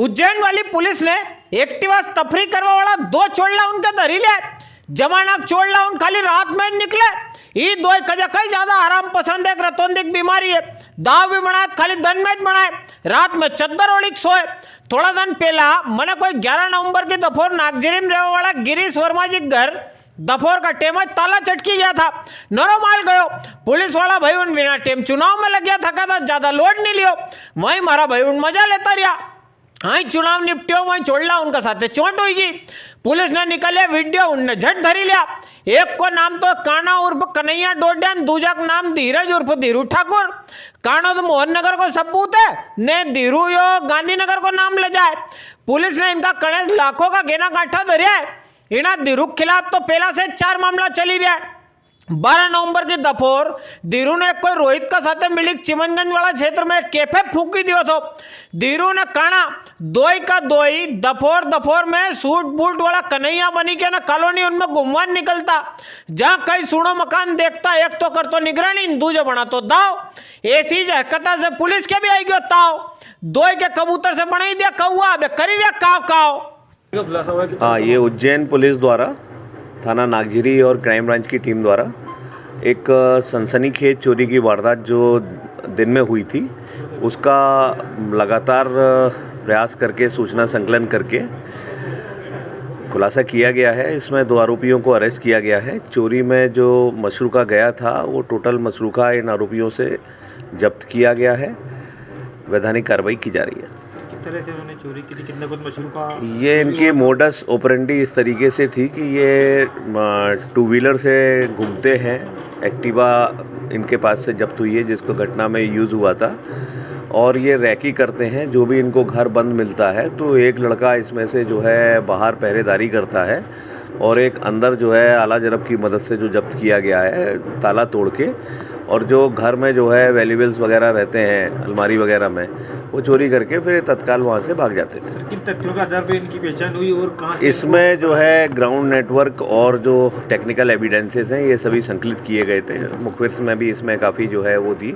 उज्जैन वाली पुलिस ने एक्टिवा तफरी करवा वाला दो चोड़ला उनके धरी ले जमानक चोड़ला उन खाली रात में निकले ई दो कई ज्यादा आराम पसंद है रतौंदिक बीमारी है दाव भी बनाए खाली दिन में ज बनाए रात में चद्दर ओढ़ी सोए। थोड़ा दिन पहला मैंने कोई 11 नवंबर की दफोर नागजिरी में रहने वाला गिरीश वर्मा जी घर दफोर का टेम ताला चटकी गया था। नरो माल गयो पुलिस वाला भाई उन बिना टेम चुनाव में लग गया थका था ज्यादा लोड नहीं लियो वहीं मारा भाई उन मजा लेता रहा। हाँ चुनाव निपटियो वहीं छोड़ला उनका साथे चोट हुई गई। पुलिस ने निकले वीडियो उनने झट धरी लिया। एक को नाम तो काना उर्फ कन्हैया डोडियान दूजा का नाम धीरज उर्फ धीरू ठाकुर। कानो तो मोहन नगर को सबूत है ने धीरू यो गांधीनगर को नाम ले जाए। पुलिस ने इनका गणेश लाखों का घेना गांठा धरिया है। इना धीरू के खिलाफ तो पहला से 4 मामला चली रहा है। 12 नवंबर की दफोर धीरू ने कोई रोहित का साथ मिली चिमनगंज वाला क्षेत्र में कैफे फूकी दियो तो धीरू ने काना दोई का दोई दफोर में सूट बूट वाला कन्हैया बनी के ना कॉलोनी उनमें घुमवान निकलता जहां कई सुनो मकान देखता एक तो कर तो निगरानी दूजे बना तो दाव ऐसी हरकता से पुलिस के भी आई गयो ताव दोई के कबूतर से बनाई दिया कौआ करी दिया काव काव। हाँ ये उज्जैन पुलिस द्वारा थाना नागजिरी और क्राइम ब्रांच की टीम द्वारा एक सनसनीखेज चोरी की वारदात जो दिन में हुई थी उसका लगातार प्रयास करके सूचना संकलन करके खुलासा किया गया है। इसमें 2 आरोपियों को अरेस्ट किया गया है। चोरी में जो मशरूका गया था वो टोटल मशरूका इन आरोपियों से जब्त किया गया है। वैधानिक कार्रवाई की जा रही है। तरह से उन्होंने चोरी की थी कितना कुछ मशरूका ये इनकी मोडस ऑपरेंडी इस तरीके से थी कि ये 2 व्हीलर से घूमते हैं। एक्टिवा इनके पास से जब्त हुई है जिसको घटना में यूज़ हुआ था और ये रैकी करते हैं। जो भी इनको घर बंद मिलता है तो एक लड़का इसमें से जो है बाहर पहरेदारी करता है और एक अंदर जो है आला जरब की मदद से जो जब्त किया गया है ताला तोड़ के और जो घर में जो है वैल्यूएबल्स वगैरह रहते हैं अलमारी वगैरह में वो चोरी करके फिर तत्काल वहाँ से भाग जाते थे। किन तथ्यों के आधार पर इनकी पहचान हुई और कहाँ इसमें जो है ग्राउंड नेटवर्क और जो टेक्निकल एविडेंसेस हैं ये सभी संकलित किए गए थे। मुखबिर में भी इसमें काफ़ी जो है वो थी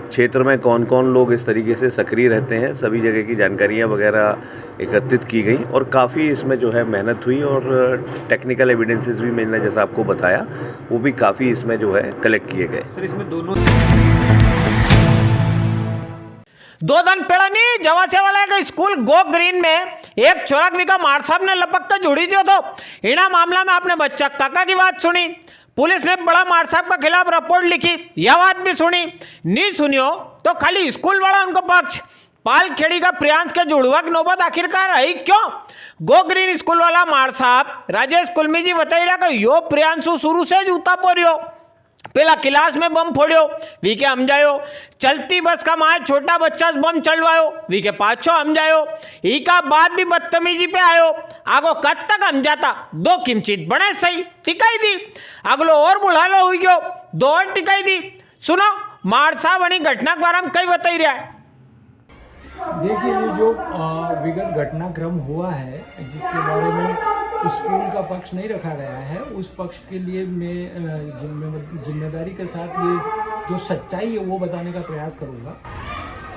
क्षेत्र में कौन कौन लोग इस तरीके से सक्रिय रहते हैं सभी जगह की जानकारियाँ वगैरह एकत्रित की गई और काफ़ी इसमें जो है मेहनत हुई और टेक्निकल एविडेंसेस भी मैंने जैसा आपको बताया वो भी काफ़ी इसमें जो है कलेक्ट किए गए। सर इसमें दोनों 2 दिन पहला नहीं जवासे वाला का स्कूल गो ग्रीन में एक चोरक का मार साहब ने लपकता जुड़ी दियो तो इना मामला में आपने बच्चा काका की बात सुनी। पुलिस ने बड़ा मार साहब का खिलाफ रिपोर्ट लिखी यह बात भी सुनी नहीं सुनियो तो खाली स्कूल वाला उनको पक्ष पाल खेड़ी का प्रियांश के जुड़वा की नौबत आखिरकार आई क्यों। गो ग्रीन स्कूल वाला मार साहब राजेश कुलमी जी बताई रहा कि यो प्रियांशु शुरू से जूता पोरियो पहला क्लास में बम फोड़ियो वी के हम जायो चलती बस का माए छोटा बच्चा बम चलवायो वी के पाछो हम जायो ई का बाद भी बदतमीजी पे आयो आगो कद तक हम जाता 2 किमचीत बने सही टिकाई दी अगलो और बुढ़ालो हुई गयो 2 और टिकाई दी। सुनो मार साहब बनी घटना के बारे में कई बताई रहा है। देखिए ये जो विगत घटनाक्रम हुआ है जिसके बारे में स्कूल का पक्ष नहीं रखा गया है उस पक्ष के लिए मैं जिम्मेदारी के साथ ये जो सच्चाई है वो बताने का प्रयास करूँगा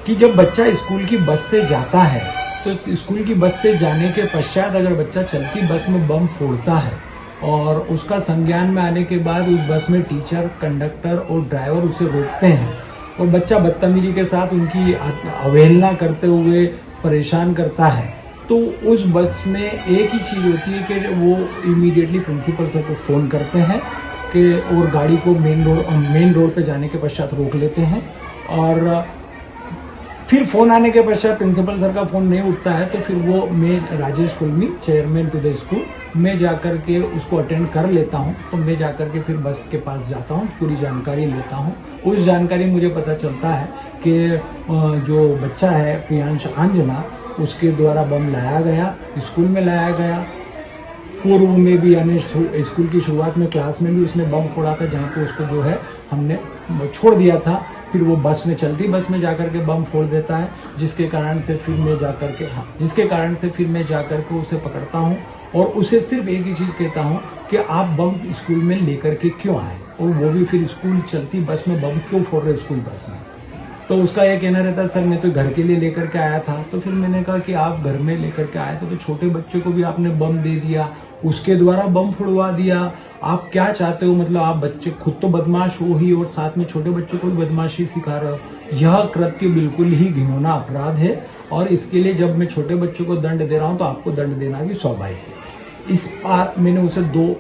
कि जब बच्चा स्कूल की बस से जाता है तो स्कूल की बस से जाने के पश्चात अगर बच्चा चलती बस में बम फोड़ता है और उसका संज्ञान में आने के बाद उस बस में टीचर कंडक्टर और ड्राइवर उसे रोकते हैं और बच्चा बदतमीजी के साथ उनकी अवहेलना करते हुए परेशान करता है तो उस बस में एक ही चीज़ होती है कि वो इमीडिएटली प्रिंसिपल सर को फ़ोन करते हैं कि और गाड़ी को मेन रोड पे जाने के पश्चात रोक लेते हैं और फिर फ़ोन आने के पश्चात प्रिंसिपल सर का फ़ोन नहीं उठता है तो फिर वो मैं Rajesh Kulmi chairman to the school मैं जाकर के उसको अटेंड कर लेता हूँ। तो मैं जाकर के फिर बस के पास जाता हूँ पूरी जानकारी लेता हूँ। उस जानकारी मुझे पता चलता है कि जो बच्चा है प्रियांश आंजना उसके द्वारा बम लाया गया स्कूल में लाया गया। पूर्व में भी यानी स्कूल की शुरुआत में क्लास में भी उसने बम फोड़ा था जहाँ पे उसको जो है हमने छोड़ दिया था। फिर वो बस में चलती बस में जाकर के बम फोड़ देता है जिसके कारण से फिर मैं जाकर के उसे पकड़ता हूँ और उसे सिर्फ एक ही चीज़ कहता हूँ कि आप बम स्कूल में लेकर के क्यों आए और वो भी फिर स्कूल चलती बस में बम क्यों फोड़ रहे स्कूल बस में। तो उसका ये कहना रहता सर मैं तो घर के लिए लेकर के आया था। तो फिर मैंने कहा कि आप घर में लेकर के आए थे तो छोटे बच्चे को भी आपने बम दे दिया, उसके द्वारा बम फुड़वा दिया, आप क्या चाहते हो? मतलब आप बच्चे खुद तो बदमाश हो ही और साथ में छोटे बच्चों को भी बदमाशी सिखा रहे हो। यह कृत्य बिल्कुल ही घिनौना अपराध है और इसके लिए जब मैं छोटे बच्चों को दंड दे रहा हूं तो आपको दंड देना भी स्वाभाविक है। इस बार मैंने उसे 2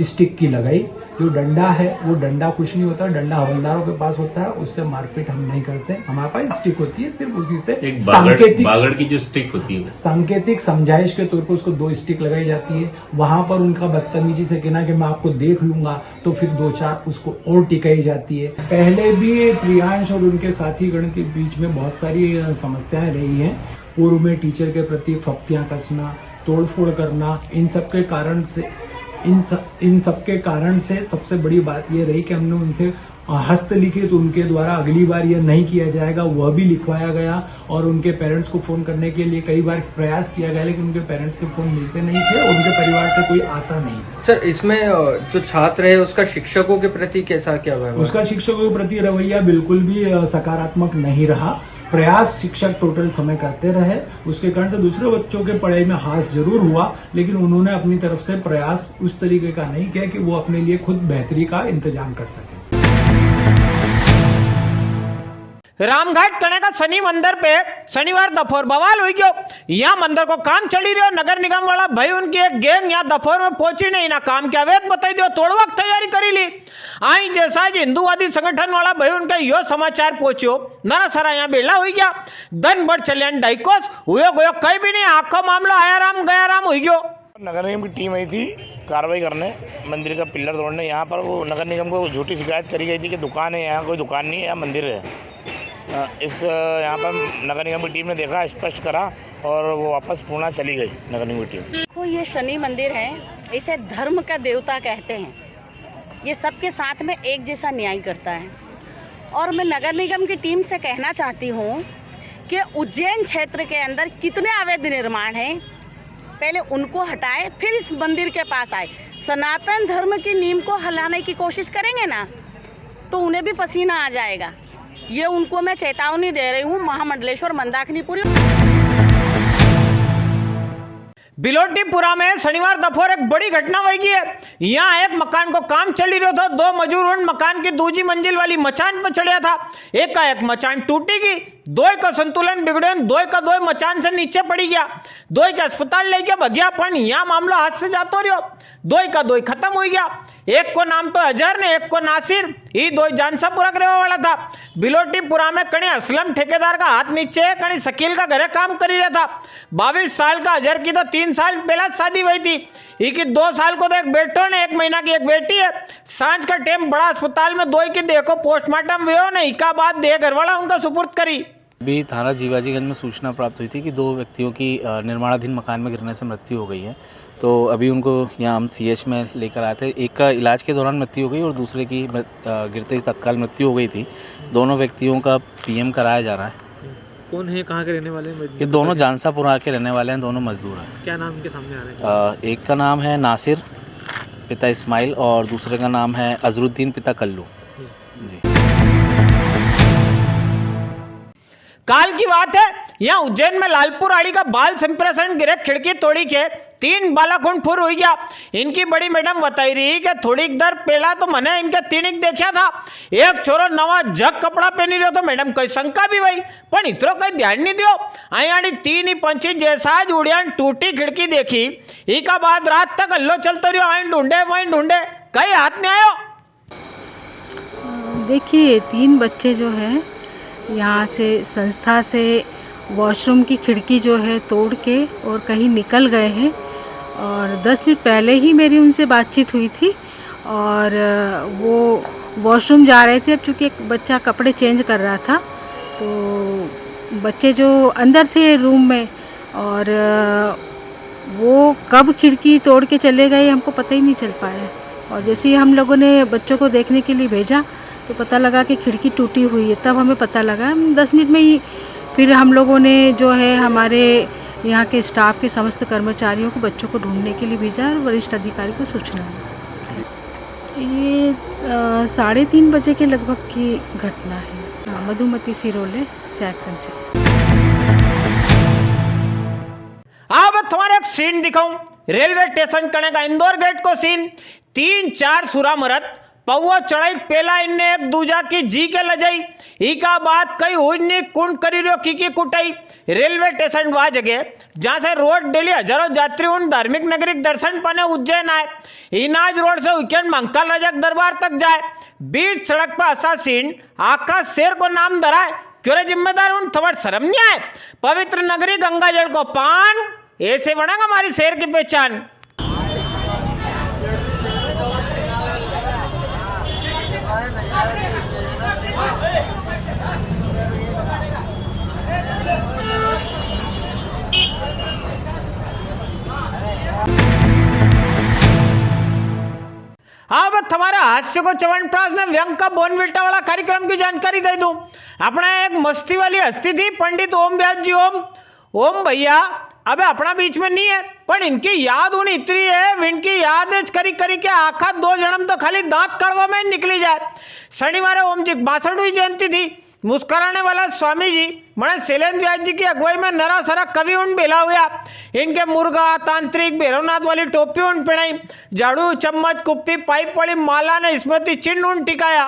स्टिक की लगाई। जो डंडा है वो डंडा कुछ नहीं होता, डंडा हवलदारों के पास होता है, उससे मारपीट हम नहीं करते। हमारे पास स्टिक होती है, सिर्फ उसी से एक सांकेतिक बागड़ की जो स्टिक होती है, सांकेतिक समझाइश के तौर पर उसको 2 स्टिक लगाई जाती है। वहां पर उनका बदतमीजी से कहना कि मैं आपको देख लूंगा तो फिर 2-4 उसको और टिकाई जाती है। पहले भी प्रियांश और उनके साथी गण के बीच में बहुत सारी समस्याएं रही हैं। पूर्व में टीचर के प्रति फप्तियां कसना, तोड़फोड़ करना, इन सब के कारण से सबसे बड़ी बात यह रही कि हमने उनसे हस्तलिखित उनके द्वारा अगली बार यह नहीं किया जाएगा वह भी लिखवाया गया और उनके पेरेंट्स को फोन करने के लिए कई बार प्रयास किया गया, लेकिन उनके पेरेंट्स के फोन मिलते नहीं थे और उनके परिवार से कोई आता नहीं था। सर इसमें जो छात्र है उसका शिक्षकों के प्रति कैसा क्या हुआ? उसका शिक्षकों के प्रति रवैया बिल्कुल भी सकारात्मक नहीं रहा। प्रयास शिक्षक टोटल समय करते रहे, उसके कारण से दूसरे बच्चों के पढ़ाई में हास जरूर हुआ, लेकिन उन्होंने अपनी तरफ से प्रयास उस तरीके का नहीं किया कि वो अपने लिए खुद बेहतरी का इंतजाम कर सके। रामघाट कने का शनि मंदिर पे शनिवार दोपहर बवाल हुई क्यों? यहाँ मंदिर को काम चली रही हो, नगर निगम वाला भाई उनकी एक गैंग यहाँ दोपहर में पहुंची नहीं ना काम क्या अवैध बताई दो, तोड़वा तैयारी करी ली। आई जैसा हिंदूवादी संगठन वाला भाई उनके यो समाचार पहुंचो नरा सारा यहाँ बेला हुई गया, दिन भर चले डाइकोस हुए गयो कहीं भी नहीं, आखो मामला आया राम गया राम हुई गयो। नगर निगम की टीम आई थी कार्रवाई करने, मंदिर का पिलर तोड़ने। यहाँ पर वो नगर निगम को झूठी शिकायत करी गई थी कि दुकान है, यहाँ कोई दुकान नहीं है, यहाँ मंदिर है। यहाँ पर नगर निगम की टीम ने देखा, स्पष्ट करा और वो वापस पुणे चली गई नगर निगम की टीम। देखो ये शनि मंदिर है, इसे धर्म का देवता कहते हैं। ये सबके साथ में एक जैसा न्याय करता है और मैं नगर निगम की टीम से कहना चाहती हूँ कि उज्जैन क्षेत्र के अंदर कितने अवैध निर्माण हैं, पहले उनको हटाए फिर इस मंदिर के पास आए। सनातन धर्म की नींव को हिलाने की कोशिश करेंगे ना तो उन्हें भी पसीना आ जाएगा। ये उनको मैं चेतावनी दे रही हूँ। महामंडलेश्वर मंदाकिनीपुरी बिलोटीपुरा में शनिवार दोपहर एक बड़ी घटना हुई है। यहाँ एक मकान को काम चली रहा था, 2 मजदूर उन मकान की दूसरी मंजिल वाली मचान पर चढ़ा था। एक का एक मचान टूटी गई, 2 का संतुलन बिगड़े, 2 का 2 मचान से नीचे पड़ी गया, 2 के अस्पताल ले गया भगिया। पण यहाँ मामला हाथ से जातो रहो, 2 का 2 खत्म हो गया। एक को नाम तो अजहर ने, एक को नासिर, ये 2 जानसापुरा के रहने वाला था। बिलोटीपुरा में कहीं असलम ठेकेदार का हाथ नीचे है, कहीं शकील का घरे काम कर रहा था। 22 साल का अजहर की तो 3 साल पहला शादी हुई थी, इनकी 2 साल को तो एक बेटो ने, 1 महीना की एक बेटी है। सांझ का टाइम बड़ा अस्पताल में 2 की देखो पोस्टमार्टम हुए ने, इका बाद देह घरवाला उनका सुपुर्द करी। अभी थाना जीवाजीगंज में सूचना प्राप्त हुई थी कि 2 व्यक्तियों की निर्माणाधीन मकान में गिरने से मृत्यु हो गई है। तो अभी उनको यहाँ हम CH में लेकर आए थे। एक का इलाज के दौरान मृत्यु हो गई और दूसरे की गिरते ही तत्काल मृत्यु हो गई थी। दोनों व्यक्तियों का PM कराया जा रहा है। कौन है, कहाँ के रहने वाले हैं? ये दोनों जानसापुरा के रहने वाले हैं, दोनों मजदूर हैं। क्या नाम इनके सामने आ रहे हैं? एक का नाम है नासिर पिता इस्माइल और दूसरे का नाम है अजरुद्दीन पिता कल्लू जी। काल की बात है, यहाँ उज्जैन में लालपुर आड़ी का बाल संप्रेषण गिरे, खिड़की तोड़ी के 3 बालाकुंड फुर हुई गया। इनकी बड़ी मैडम बताई रही कि थोड़ी देर पहला तो मैंने इनके 3 देखा था, एक छोरो नवा जग कपड़ा पहनी रहो तो मैडम कोई शंका भी हुई, पर इतरो कोई ध्यान नहीं दियो। आई आड़ी 3 ही पंछी जैसा उड़ियान टूटी खिड़की देखी, इका बाद रात तक अल्लो चलते रहो, आई ढूंढे कई हाथ नहीं आयो। देखिए 3 बच्चे जो है यहाँ से संस्था से वॉशरूम की खिड़की जो है तोड़ के और कहीं निकल गए हैं और 10 मिनट पहले ही मेरी उनसे बातचीत हुई थी और वो वॉशरूम जा रहे थे। अब चूँकि एक बच्चा कपड़े चेंज कर रहा था तो बच्चे जो अंदर थे रूम में और वो कब खिड़की तोड़ के चले गए हमको पता ही नहीं चल पाया। और जैसे ही हम लोगों ने बच्चों को देखने के लिए भेजा तो पता लगा कि खिड़की टूटी हुई है, तब हमें पता लगा। 10 मिनट में ही फिर हम लोगों ने जो है हमारे यहाँ के स्टाफ के समस्त कर्मचारियों को बच्चों को ढूंढने के लिए भेजा और वरिष्ठ अधिकारी को सूचना दी। ये 3:30 बजे के लगभग की घटना है। मधुमती सिरोले जैक्सन से। अब तुम्हारे एक सीन दिखाऊं, रेलवे स्टेशन कने का इंदौर गेट को सीन। 3-4 सुरा मरत पौवा चढ़ाई पेला इनने एक दूजा की जी के लजाई ई का बात कई हुई कुंड करी रो की कुटाई। रेलवे स्टेशन वह जगह जहाँ से रोज डेली हजारों यात्री उन धार्मिक नगरी दर्शन पाने उज्जैन आए। इनाज रोड से वीकेंड मंगल रजक दरबार तक जाए। बीच सड़क पर ऐसा सीन आकाश शेर को नाम धराए। क्यों रे जिम्मेदार उन थोड़ा शर्म नहीं आए? पवित्र नगरी गंगा जल को पान ऐसे बढ़ेगा हमारी शेर की पहचान। अब तुम्हारे हास्य को च्यवनप्राश ने व्यंग का बोनविटा वाला कार्यक्रम की जानकारी दे दूं। अपना एक मस्ती वाली हस्ती थी पंडित ओम व्यास जी। ओम भैया अबे अपना बीच में नहीं है, पर इनकी याद उन इतनी है, इनकी याद करी करी के आखा 2 जन्म तो खाली दांत कड़वा में निकली जाए। शनिवार ओम जी 62वीं जयंती थी। मुस्कुराने वाला स्वामी जी मने शैलेंद्र व्यास जी की अगुवाई में नरा सरा कवि उन बेला हुआ। इनके मुर्गा तांत्रिक भैरवनाथ वाली टोपी उन पहनाई। झाड़ू चम्मच कुप्पी पाइप वाली माला ने स्मृति चिन्ह उन टिकाया।